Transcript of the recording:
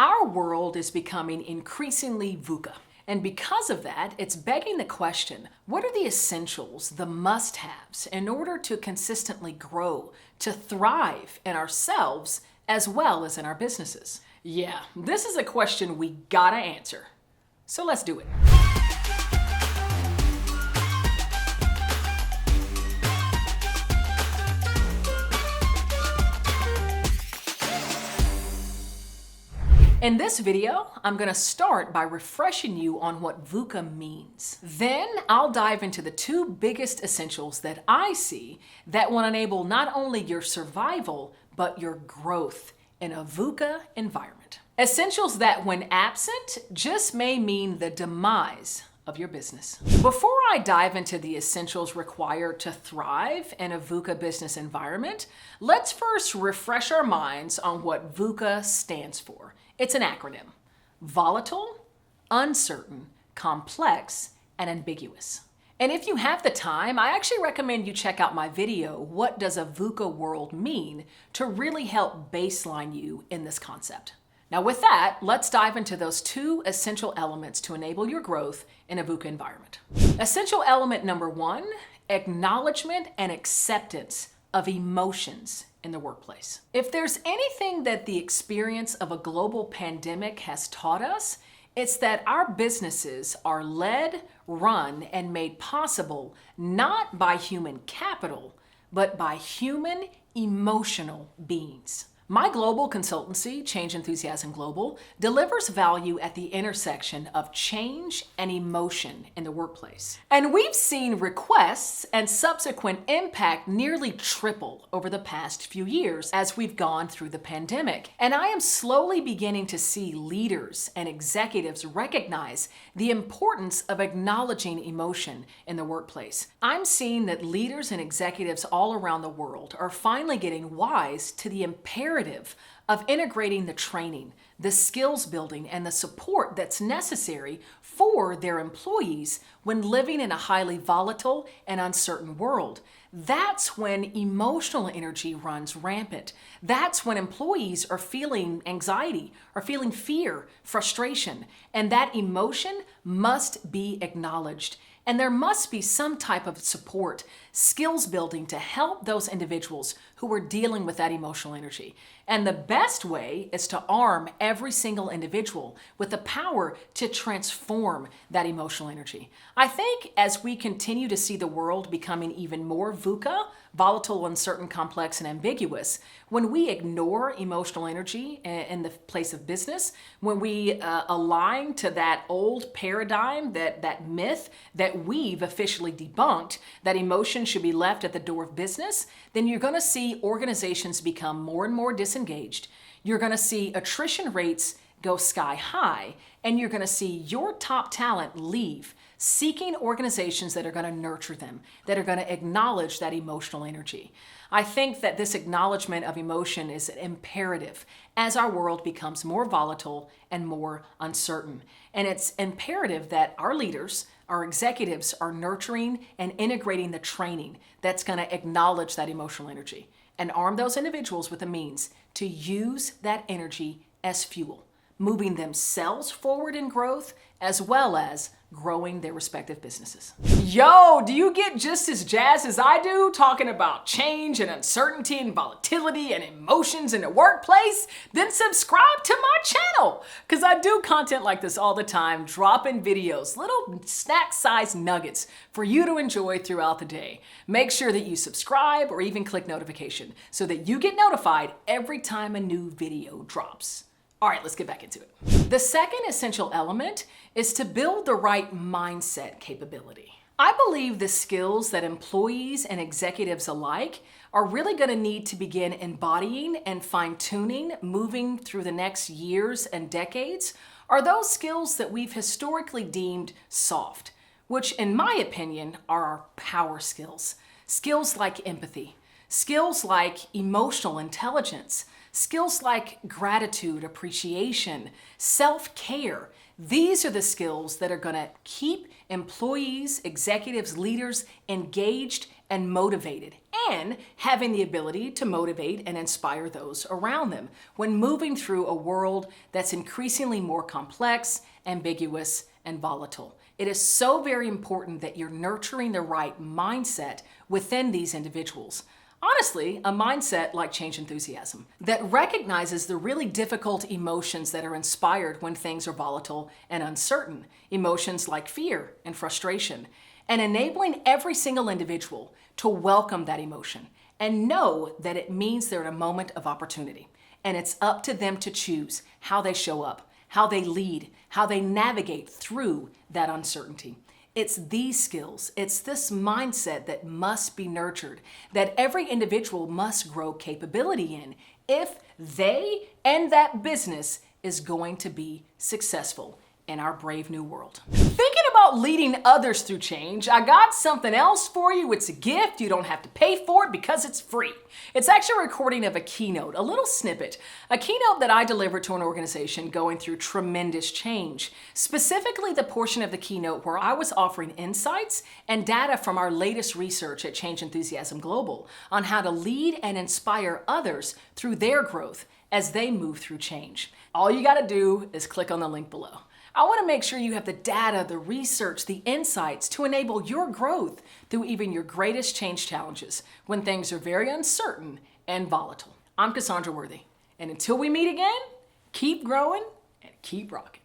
Our world is becoming increasingly VUCA. And because of that, it's begging the question, what are the essentials, the must-haves, in order to consistently grow, to thrive in ourselves as well as in our businesses? Yeah, this is a question we gotta answer. So let's do it. In this video, I'm going to start by refreshing you on what VUCA means. Then I'll dive into the two biggest essentials that I see that will enable not only your survival, but your growth in a VUCA environment. Essentials that, when absent, just may mean the demise of your business. Before I dive into the essentials required to thrive in a VUCA business environment, let's first refresh our minds on what VUCA stands for. It's an acronym: volatile, uncertain, complex, and ambiguous. And if you have the time, I actually recommend you check out my video, What Does a VUCA World Mean?, to really help baseline you in this concept. Now with that, let's dive into those two essential elements to enable your growth in a VUCA environment. Essential element number one, acknowledgement and acceptance of emotions in the workplace. If there's anything that the experience of a global pandemic has taught us, it's that our businesses are led, run, and made possible not by human capital, but by human emotional beings. My global consultancy, Change Enthusiasm Global, delivers value at the intersection of change and emotion in the workplace. And we've seen requests and subsequent impact nearly triple over the past few years as we've gone through the pandemic. And I am slowly beginning to see leaders and executives recognize the importance of acknowledging emotion in the workplace. I'm seeing that leaders and executives all around the world are finally getting wise to the imperative of integrating the training, the skills building, and the support that's necessary for their employees when living in a highly volatile and uncertain world. That's when emotional energy runs rampant. That's when employees are feeling anxiety, are feeling fear, frustration, and that emotion must be acknowledged. And there must be some type of support, skills building to help those individuals who are dealing with that emotional energy. And the best way is to arm every single individual with the power to transform that emotional energy. I think as we continue to see the world becoming even more VUCA, volatile, uncertain, complex, and ambiguous, when we ignore emotional energy in the place of business, when we align to that old paradigm, that myth that we've officially debunked, that emotion should be left at the door of business, then you're going to see organizations become more and more disengaged. You're going to see attrition rates go sky high, and you're going to see your top talent leave, seeking organizations that are going to nurture them, that are going to acknowledge that emotional energy. I think that this acknowledgement of emotion is imperative as our world becomes more volatile and more uncertain. And it's imperative that our leaders, our executives, are nurturing and integrating the training that's going to acknowledge that emotional energy and arm those individuals with the means to use that energy as fuel, moving themselves forward in growth as well as growing their respective businesses. Yo, do you get just as jazzed as I do talking about change and uncertainty and volatility and emotions in the workplace? Then subscribe to my channel, because I do content like this all the time, dropping videos, little snack-sized nuggets for you to enjoy throughout the day. Make sure that you subscribe or even click notification so that you get notified every time a new video drops. All right, let's get back into it. The second essential element is to build the right mindset capability. I believe the skills that employees and executives alike are really going to need to begin embodying and fine-tuning moving through the next years and decades are those skills that we've historically deemed soft, which in my opinion are our power skills. Skills like empathy, skills like emotional intelligence, skills like gratitude, appreciation, self-care. These are the skills that are going to keep employees, executives, leaders engaged and motivated, and having the ability to motivate and inspire those around them when moving through a world that's increasingly more complex, ambiguous, and volatile. It is so very important that you're nurturing the right mindset within these individuals. Honestly, a mindset like change enthusiasm that recognizes the really difficult emotions that are inspired when things are volatile and uncertain, emotions like fear and frustration, and enabling every single individual to welcome that emotion and know that it means they're in a moment of opportunity. And it's up to them to choose how they show up, how they lead, how they navigate through that uncertainty. It's these skills, it's this mindset that must be nurtured, that every individual must grow capability in if they and that business is going to be successful in our brave new world. Thinking about leading others through change, I got something else for you. It's a gift. You don't have to pay for it because it's free. It's actually a recording of a keynote, a little snippet, a keynote that I delivered to an organization going through tremendous change. Specifically, the portion of the keynote where I was offering insights and data from our latest research at Change Enthusiasm Global on how to lead and inspire others through their growth as they move through change. All you got to do is click on the link below. I want to make sure you have the data, the research, the insights to enable your growth through even your greatest change challenges when things are very uncertain and volatile. I'm Cassandra Worthy, and until we meet again, keep growing and keep rocking.